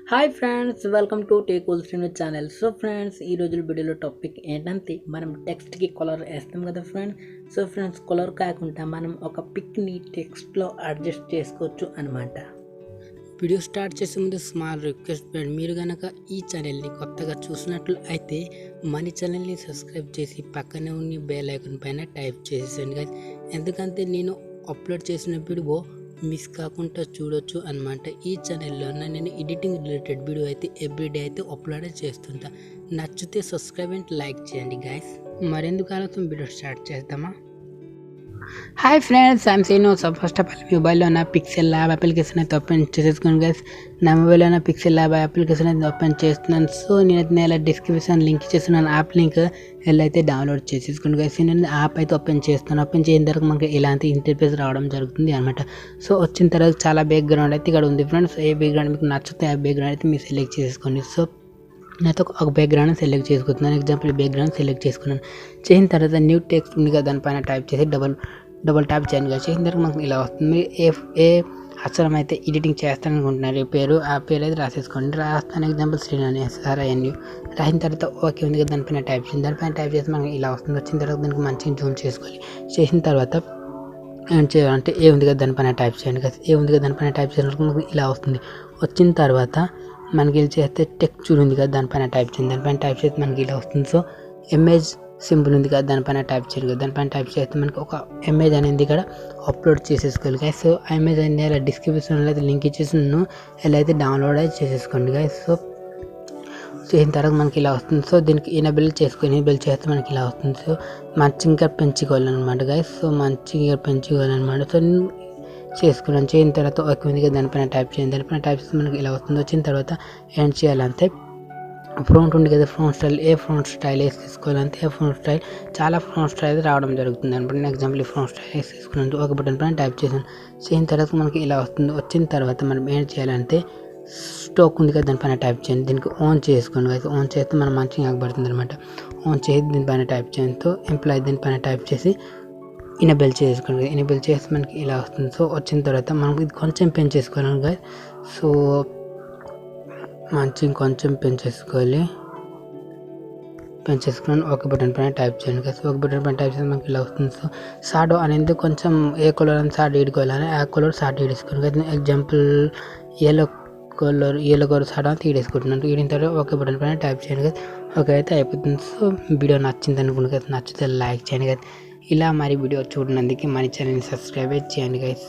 Hi friends, welcome to Srinu channel. So friends, ఈ రోజు వీడియోలో టాపిక్ ఏంటంటే మనం టెక్స్ట్కి కలర్ వేస్తాం కదా ఫ్రెండ్స్. సో ఫ్రెండ్స్, కలర్ కాకుండా మనం ఒక పిక్ని టెక్స్ట్లో అడ్జస్ట్ చేసుకోవచ్చు అనమాట. వీడియో స్టార్ట్ చేసే ముందు స్మాల్ రిక్వెస్ట్ ఫ్రెండ్, మీరు కనుక ఈ ఛానల్ని కొత్తగా చూసినట్లు అయితే మన ఛానల్ని సబ్స్క్రైబ్ చేసి పక్కనే ఉన్న బెల్ ఐకాన్ పైన టైప్ చేసేయండి guys. ఎందుకంటే నేను అప్లోడ్ చేసిన వీడియో మిస్ కాకుండా చూడొచ్చు అనమాట. ఈ ఛానల్లో నేను ఎడిటింగ్ రిలేటెడ్ వీడియో అయితే ఎవ్రీడే అయితే అప్లోడ్ చేస్తుంటా. నచ్చితే సబ్స్క్రైబ్ అండ్ లైక్ చేయండి గైస్. మరెందుకు ఆలోచన వీడియో స్టార్ట్ చేద్దామా? Hi friends, I'm Srinu. So first of all మీ మొబైల్లో ఉన్న Pixellab అప్లికేషన్ అయితే ఓపెన్ చేసేసుకోండి గైస్. నా మొబైల్లో ఉన్న Pixellab అప్లికేషన్ అయితే ఓపెన్ చేస్తున్నాను. సో నేనైతే ఇలా డిస్క్రిప్షన్ లింక్ చేస్తున్నాను. యాప్ లింక్ అయితే డౌన్లోడ్ చేసేసుకోండి గైస్. నేను యాప్ అయితే ఓపెన్ చేస్తాను. ఓపెన్ చేసిన తర్వాత మనకి ఇలాంటి ఇంటర్ఫేస్ రావడం జరుగుతుంది అనమాట. సో వచ్చిన తర్వాత చాలా బ్యాక్గ్రౌండ్ అయితే ఇక్కడ ఉంది ఫ్రెండ్స్. ఏ బ్యాక్గ్రౌండ్ మీకు నచ్చితే ఆ బ్యాక్గ్రౌండ్ అయితే మీరు సెలెక్ట్ చేసుకోండి. సో నేనైతే ఒక బ్యాక్గ్రౌండ్ సెలెక్ట్ చేసుకుంటున్నాను. ఎగ్జాంపుల్ బ్యాక్గ్రౌండ్ సెలెక్ట్ చేసుకున్నాను. చేసిన తర్వాత న్యూ టెక్స్ట్ ఉంది కదా, దానిపైన టైప్ చేసి డబల్ ట్యాప్ చేయండి కదా. చేసిన తర్వాత మనకు ఇలా వస్తుంది. ఏ అక్షరం అయితే ఎడిటింగ్ చేస్తాననుకుంటున్నారు ఆ పేరు అయితే రాసేసుకోండి. రాస్తాను ఎగ్జాంపుల్ శ్రీను అని SRINU రాసిన తర్వాత ఓకే ఉంది కదా, దానిపైన టైప్ చేయండి. దానిపైన టైప్ చేసి మనకి ఇలా వస్తుంది. వచ్చిన తర్వాత దానికి మంచిగా జూమ్ చేసుకోవాలి. చేసిన తర్వాత ఏం చేయాలంటే ఏ ఉంది కదా దానిపైన టైప్ చేయండి కదా. ఏ ఉంది కదా దానిపైన టైప్ చేసినప్పుడు మనకు ఇలా వస్తుంది. వచ్చిన తర్వాత మనకి వెళ్ళి చేస్తే టెక్స్చర్ ఉంది కదా దానిపైన టైప్ చేయండి. దానిపైన టైప్ చేస్తే మనకి ఇలా వస్తుంది. సో ఇమేజ్ సింపుల్ ఉంది కదా దానిపైన టైప్ చేయండి కదా. దానిపైన టైప్ చేస్తే మనకి ఒక ఇమేజ్ అనేది ఇక్కడ అప్లోడ్ చేసేసుకోవాలి గైస్. సో ఆ ఇమేజ్ అనేది ఇలా డిస్క్రిప్షన్లో అయితే లింక్ ఇచ్చేసి నేను ఎలా అయితే డౌన్లోడ్ అయితే చేసేసుకోండి గైస్. సో చేసిన తర్వాత మనకి ఇలా వస్తుంది. సో దీనికి ఎనేబుల్ చేస్తే మనకి ఇలా వస్తుంది. సో మంచిగా పెంచుకోవాలన్నమాట గైస్. సో మంచిగా పెంచుకోవాలన్నమాట. సో నేను చేసుకున్నాను. చేసిన తర్వాత ఒక ఉంది కదా దానిపైన టైప్ చేయండి. దానిపైన టైప్ చేస్తే మనకి ఇలా వస్తుంది. వచ్చిన తర్వాత ఏం చేయాలంటే ఫ్రంట్ ఉంది కదా, ఫ్రంట్ స్టైల్ ఫ్రంట్ స్టైల్ వేసి తీసుకోవాలంటే ఫ్రంట్ స్టైల్ చాలా ఫ్రంట్ స్టైల్ రావడం జరుగుతుంది అనమాట. నేను ఎగ్జాంపుల్ ఫ్రంట్ స్టైల్ వేసి తీసుకున్నాను. ఒక బటన్ పైన టైప్ చేశాను. చేసిన తర్వాత మనకి ఇలా వస్తుంది. వచ్చిన తర్వాత మనం ఏం చేయాలంటే స్టాక్ ఉంది కదా దానిపైన టైప్ చేయండి. దీనికి ఆన్ చేసుకోండి కదా. ఆన్ చేస్తే మనం మంచిగా ఆగబడుతుంది అనమాట. ఆన్ చేసి దీనిపైన టైప్ చేయండి. ఎంప్లాయీ దీనిపైన టైప్ చేసి ఎనేబుల్ చేసుకోండి. ఎనేబుల్ చేసి మనకి ఇలా వస్తుంది. సో వచ్చిన తర్వాత మనం ఇది కొంచెం పెంచేసుకోవాలి కదా. సో మంచిగా కొంచెం పెంచేసుకున్నాను. ఒక బటన్ పైన టైప్ చేయండి కదా. ఒక బటన్ పైన టైప్ చేస్తే మనకి ఇలా వస్తుంది. సో షాడో అనేది కొంచెం ఏ కలర్ అని షాడో ఈడుకోవాలని ఆ కలర్ షాడో ఈడేసుకోండి కదా. ఎగ్జాంపుల్ ఎల్లో కలర్ షాడో అని తీడేసుకుంటున్నాను. ఈడిన తర్వాత ఒక బటన్ పైన టైప్ చేయండి కదా. ఓకే అయితే అయిపోతుంది. సో వీడియో నచ్చింది అనుకుంటు కదా, నచ్చితే లైక్ చేయండి కదా. ఇలా మరి వీడియో చూడడానికి మన ఛానల్ని సబ్స్క్రైబ్ చేయండి గైస్.